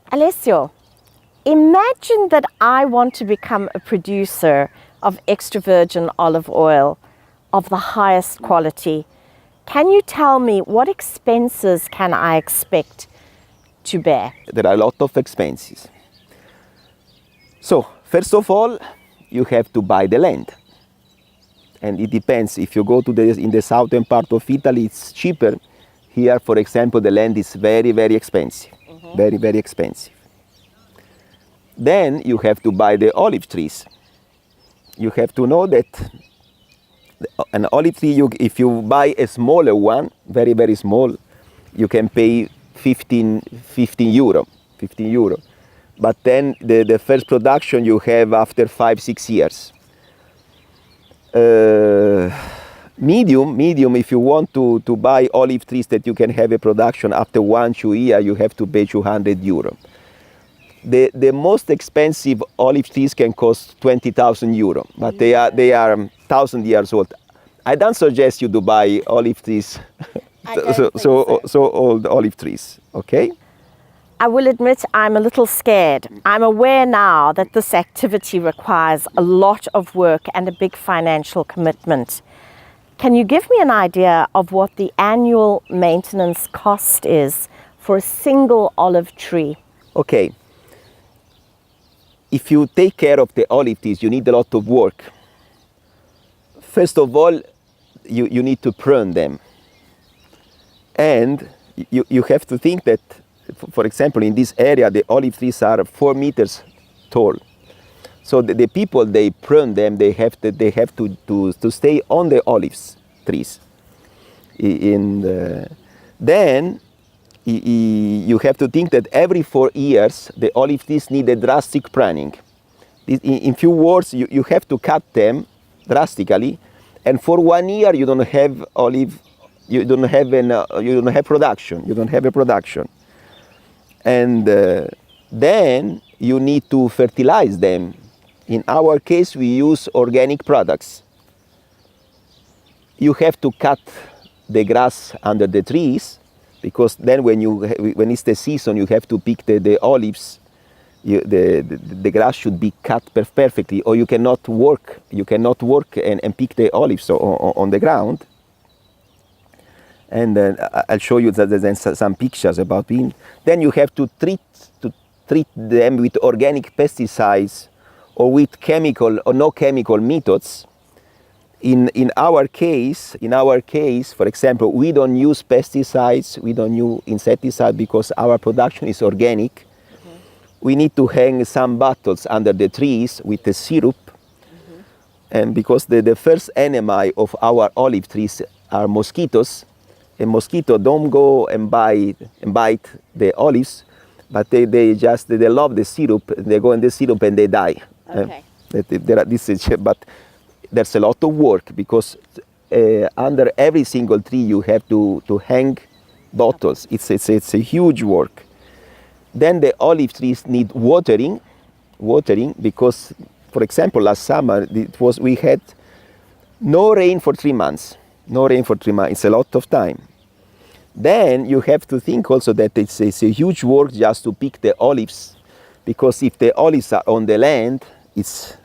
Alessio, imagine that I want to become a producer of extra virgin olive oil of the highest quality. Can you tell me what expenses can I expect to bear? There are a lot of expenses. So, first of all, you have to buy the land. And it depends. If you go to in the southern part of Italy, it's cheaper. Here, for example, the land is very, very expensive. Very, very expensive. Then you have to buy the olive trees. You have to know that an olive tree, if you buy a smaller one, very, very small, you can pay 15 euro. 15 euro. But then the first production you have after 5-6 years. Medium, if you want to buy olive trees that you can have a production after 1-2 years, you have to pay 200 euro. The most expensive olive trees can cost 20,000 euro, but they are 1,000 years old. I don't suggest you to buy olive trees, so old olive trees, okay? I will admit I'm a little scared. I'm aware now that this activity requires a lot of work and a big financial commitment. Can you give me an idea of what the annual maintenance cost is for a single olive tree? Okay. If you take care of the olive trees, you need a lot of work. First of all, you need to prune them. And you have to think that, for example, in this area, the olive trees are 4 meters tall. So the people, they prune them, they have to stay on the olive trees. Then you have to think that every 4 years, the olive trees need a drastic pruning. In few words, you have to cut them drastically, and for 1 year you don't have olive, you don't have a production. And then you need to fertilize them. In our case, we use organic products. You have to cut the grass under the trees, because then when it's the season, you have to pick the olives. The grass should be cut perfectly, or you cannot work. You cannot work and pick the olives on the ground. And I'll show you some pictures about it. Then you have to treat them with organic pesticides or with chemical or no chemical methods. In our case, for example, we don't use pesticides, we don't use insecticides because our production is organic. Mm-hmm. We need to hang some bottles under the trees with the syrup. Mm-hmm. And because the first enemy of our olive trees are mosquitoes. A mosquito don't go and bite the olives, but they love the syrup. They go in the syrup and they die. Okay. But there's a lot of work because under every single tree you have to hang bottles. It's a huge work. Then the olive trees need watering because, for example, last summer we had no rain for 3 months. It's a lot of time. Then you have to think also that it's a huge work just to pick the olives, because if the olives are on the land, it's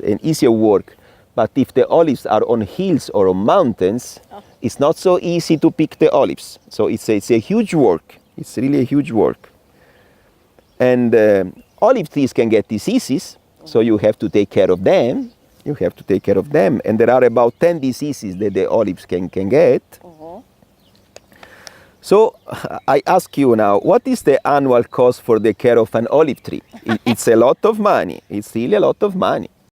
an easier work. But if the olives are on hills or on mountains, it's not so easy to pick the olives. So it's a huge work. It's really a huge work. And olive trees can get diseases, so you have to take care of them. And there are about 10 diseases that the olives can get. Uh-huh. So I ask you now, what is the annual cost for the care of an olive tree? It's a lot of money. It's really a lot of money.